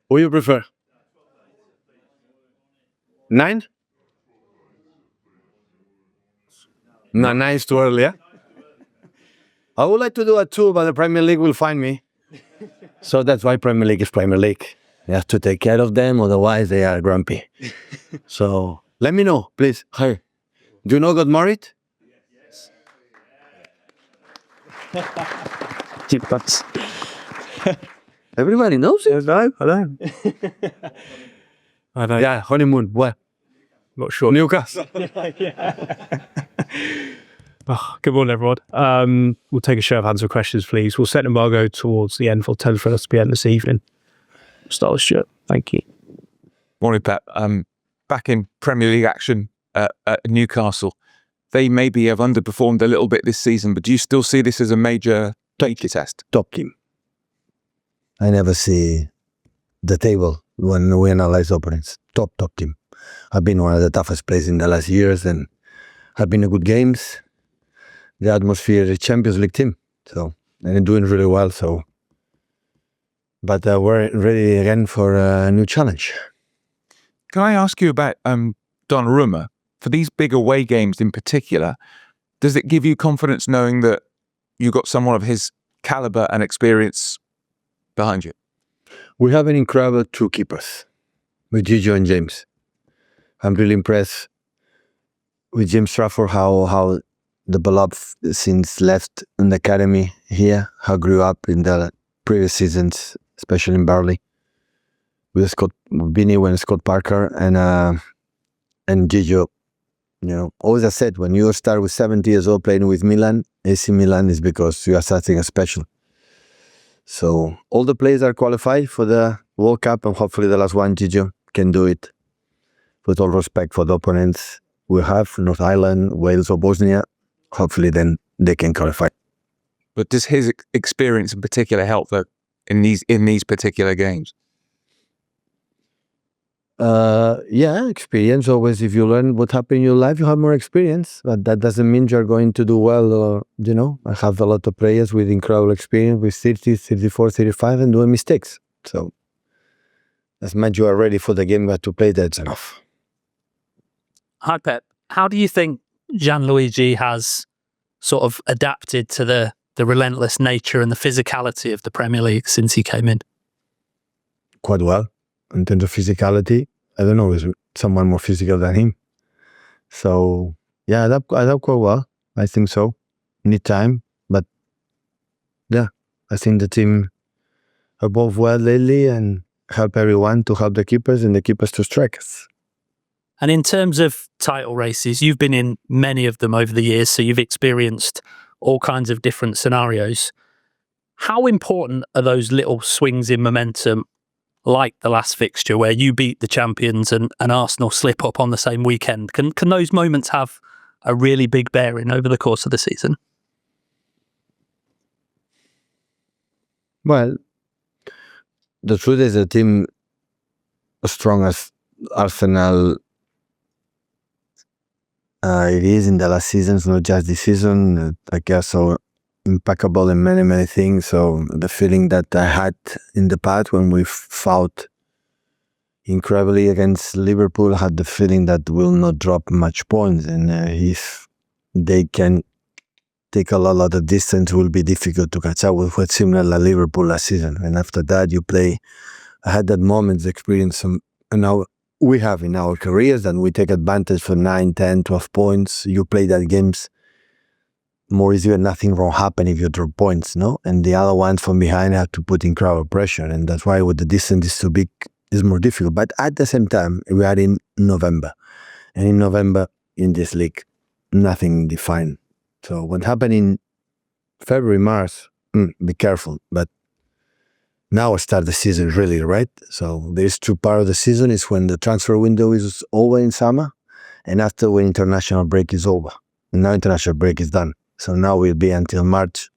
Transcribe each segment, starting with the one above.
Who you prefer? 9? No, 9 is too early, yeah? I would like to do a 2, but the Premier League will find me. So that's why Premier League is Premier League. You have to take care of them, otherwise they are grumpy. So let me know, please. Hey, do you know got married? Yes. Everybody knows it. I know. Yeah, honeymoon. Where? Not sure. Newcastle. Good morning, everyone. We'll take a show of hands for questions, please. We'll set an embargo towards the end for 10:30 p.m. this evening. Start with Stuart. Thank you. Morning, Pep. Back in Premier League action at Newcastle. They maybe have underperformed a little bit this season, but do you still see this as a major test? Top team. I never see the table when we analyze opponents. Top team. I've been one of the toughest players in the last years and have been a good games. The atmosphere is Champions League team. So, and they're doing really well. So, but we're ready again for a new challenge. Can I ask you about Donnarumma? For these big away games in particular, does it give you confidence knowing that you got someone of his caliber and experience behind you? We have an incredible 2 keepers with Gigi and James. I'm really impressed with James Trafford, how developed since left in the academy here, how grew up in the previous seasons, especially in Burnley, with Scott Vinny and Scott Parker and Gigi. You know, always I said, when you start with 70 years old playing with Milan, AC Milan, is because you are something special. So all the players are qualified for the World Cup, and hopefully the last one, Gigi, can do it. With all respect for the opponents we have, North Ireland, Wales or Bosnia, hopefully then they can qualify. But does his experience in particular help in these particular games? Yeah, experience. Always, if you learn what happened in your life, you have more experience. But that doesn't mean you're going to do well. Or, you know, I have a lot of players with incredible experience, with 30, 34, 35, and doing mistakes. So, as much you are ready for the game, you have to play, that's enough. Hi, Pep. How do you think Gianluigi has sort of adapted to the relentless nature and the physicality of the Premier League since he came in? Quite well. In terms of physicality, I don't know, is someone more physical than him. So, yeah, I adapt quite well. I think so. Need time, but yeah, I think the team are both well lately and help everyone to help the keepers and the keepers to strike us. And in terms of title races, you've been in many of them over the years, so you've experienced all kinds of different scenarios. How important are those little swings in momentum, like the last fixture where you beat the champions and Arsenal slip up on the same weekend? Can those moments have a really big bearing over the course of the season? Well, the truth is a team as strong as Arsenal it is in the last seasons, not just this season. I guess so impeccable in many things. So the feeling that I had in the past when we fought incredibly against Liverpool, I had the feeling that we'll not drop much points, and if they can take a lot of distance, it will be difficult to catch up with what's similar like Liverpool last season. And after that, you play. I had that moment, experience, and now we have in our careers, and we take advantage for 9, 10, 12 points. You play that games more easier, nothing wrong happen if you drop points, no? And the other ones from behind have to put incredible pressure, and that's why with the distance is too big, it's more difficult. But at the same time, we are in November, and in November in this league, nothing defined. So what happened in February, March, be careful. But now start the season really, right? So there's 2 parts of the season is when the transfer window is over in summer, and after when international break is over. And now international break is done. So now we'll be until March.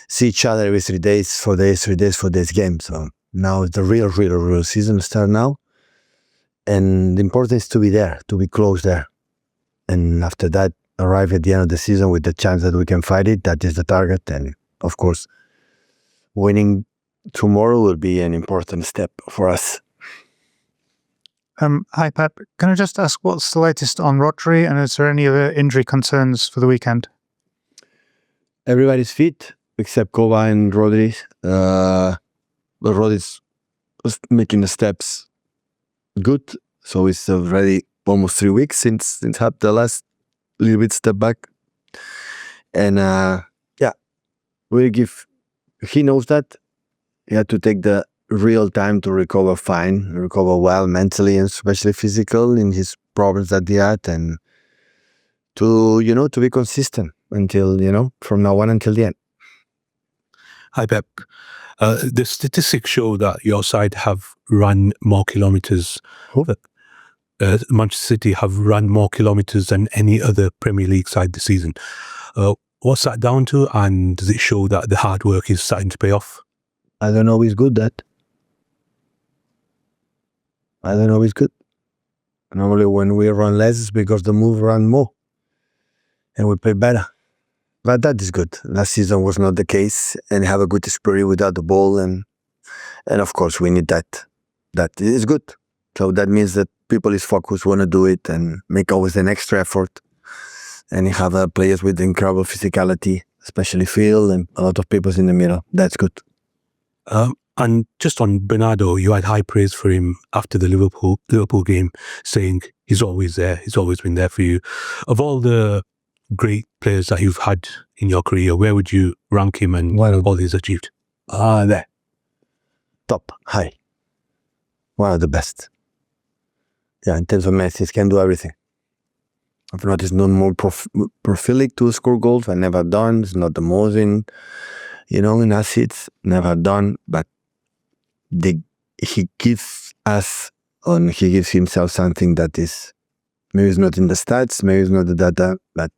See each other every 3 days, 4 days, 3 days for this game. So now it's the real season start now. And the important is to be there, to be close there. And after that, arrive at the end of the season with the chance that we can fight it. That is the target. And of course, winning tomorrow will be an important step for us. Hi, Pep. Can I just ask what's the latest on Rodri, and is there any other injury concerns for the weekend? Everybody's fit except Kova and Rodri. But Rodri's making the steps good, so it's already almost 3 weeks since had the last little bit step back, and he knows that he had to take the real time to recover well mentally and especially physical in his problems that he had, and to be consistent until from now on until the end. Hi, Pep. The statistics show that your side have run more kilometres. Manchester City have run more kilometres than any other Premier League side this season. What's that down to, and does it show that the hard work is starting to pay off? I don't know. He's good at. I don't know. He's good. Normally, when we run less, it's because the move run more, and we play better. But that is good. Last season was not the case, and have a good spirit without the ball, and of course we need that. That is good. So that means that people is focused, want to do it, and make always an extra effort. And you have players with incredible physicality, especially Phil and a lot of people in the middle. That's good. And just on Bernardo, you had high praise for him after the Liverpool game, saying he's always there, he's always been there for you. Of all the great players that you've had in your career, where would you rank him and all he's achieved? There. Top, high. One of the best. Yeah, in terms of Messi, he can do everything. I've noticed not more prolific to score goals. I never done. It's not the most in assets. Never done. But he gives us, and he gives himself something that is, maybe it's not in the stats, maybe it's not the data, but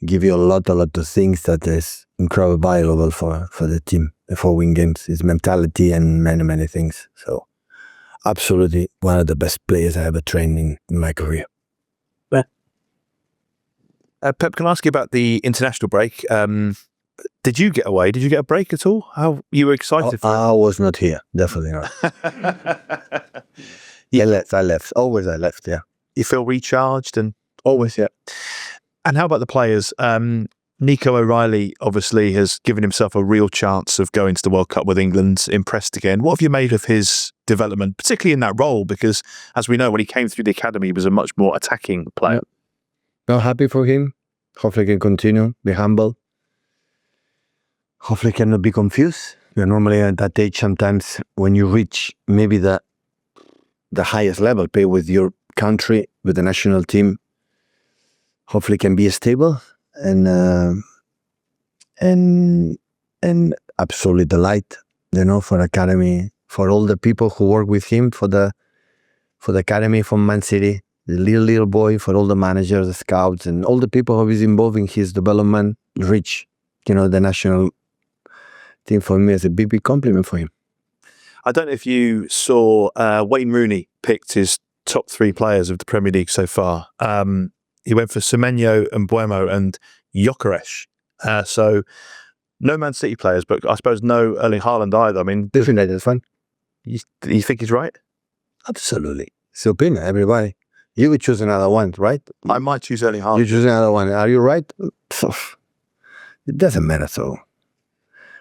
give you a lot of things that is incredibly valuable for the team, for win games. His mentality and many things. So absolutely one of the best players I ever trained in my career. Pep, can I ask you about the international break? Did you get away? Did you get a break at all? How you were excited for it? I was not here. Definitely not. I left. Always I left, yeah. You feel recharged and always, yeah. And how about the players? Nico O'Reilly obviously has given himself a real chance of going to the World Cup with England, impressed again. What have you made of his development, particularly in that role? Because as we know, when he came through the academy, he was a much more attacking player. I'm happy for him. Hopefully he can continue, be humble. Hopefully he cannot be confused. You're normally at that age sometimes when you reach maybe the highest level, play with your country, with the national team. Hopefully can be stable and absolutely delight, for academy, for all the people who work with him, for the academy from Man City, the little boy, for all the managers, the scouts, and all the people who is involved in his development, reach, the national team. For me, is a big compliment for him. I don't know if you saw Wayne Rooney picked his top 3 players of the Premier League so far. He went for Semenyo and Buemo and Gyökeres. So no Man City players, but I suppose no Erling Haaland either. I mean, Definitely, that's fun. You think he's right? Absolutely. It's your opinion, everybody. You would choose another one, right? I might choose Erling Haaland. You choose another one. Are you right? It doesn't matter. So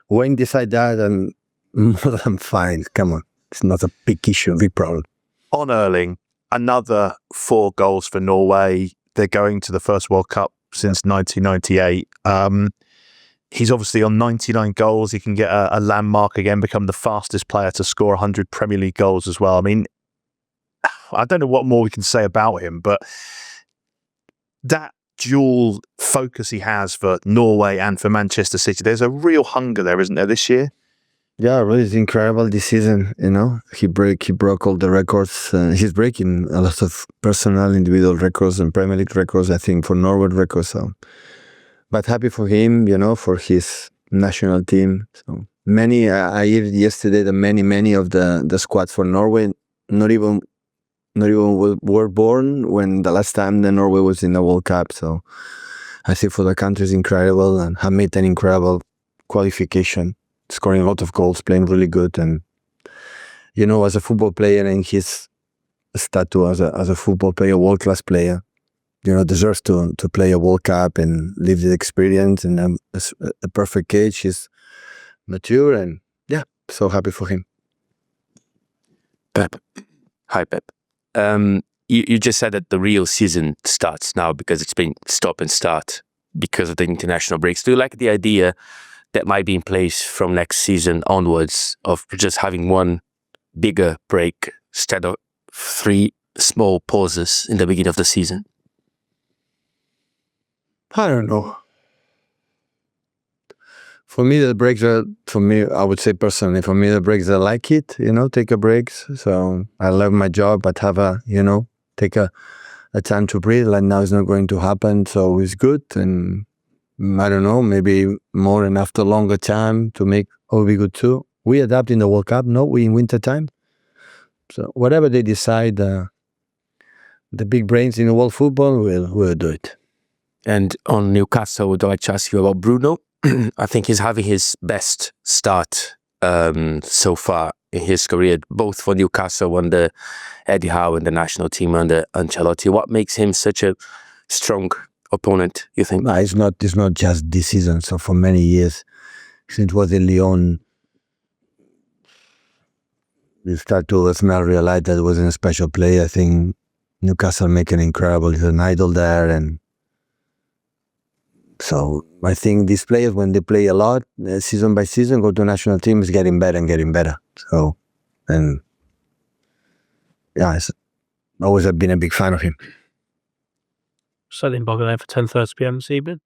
when decide that, and more than fine. Come on. It's not a big issue, big problem. On Erling, another 4 goals for Norway. They're going to the first World Cup since 1998. He's obviously on 99 goals. He can get a landmark again, become the fastest player to score 100 Premier League goals as well. I mean, I don't know what more we can say about him, but that dual focus he has for Norway and for Manchester City, there's a real hunger there, isn't there, this year? Yeah, really, it's incredible this season. He broke all the records. He's breaking a lot of personal, individual records and Premier League records. I think for Norway records. So, but happy for him, for his national team. So many. I heard yesterday that many of the squads for Norway not even were born when the last time the Norway was in the World Cup. So I think for the country is incredible and have made an incredible qualification. scoring a lot of goals, playing really good, and as a football player and his status as a football player, world class player, deserves to play a World Cup and live the experience. And a perfect age. He's mature, and so happy for him. Pep. Hi, Pep. You just said that the real season starts now because it's been stop and start because of the international breaks. Do you like the idea that might be in place from next season onwards of just having one bigger break instead of 3 small pauses in the beginning of the season? I don't know. For me, the breaks are, I would say personally, for me, the breaks, I like it, take a break. So I love my job, but have take a time to breathe. Like now it's not going to happen. So it's good. And I don't know, maybe more and after longer time to make all be good too. We adapt in the World Cup, no, we in winter time. So whatever they decide, the big brains in the world football will do it. And on Newcastle, would I like to ask you about Bruno? I think he's having his best start so far in his career, both for Newcastle under Eddie Howe and the national team under Ancelotti. What makes him such a strong opponent, you think? No, it's not just this season. So for many years, since it was in Lyon, you start to realize that it wasn't a special player. I think Newcastle make an incredible, he's an idol there, and so I think these players, when they play a lot, season by season, go to national team, is getting better and getting better. So, and it's always have been a big fan of him. Setting Bogger there for 10:30 p.m. this evening.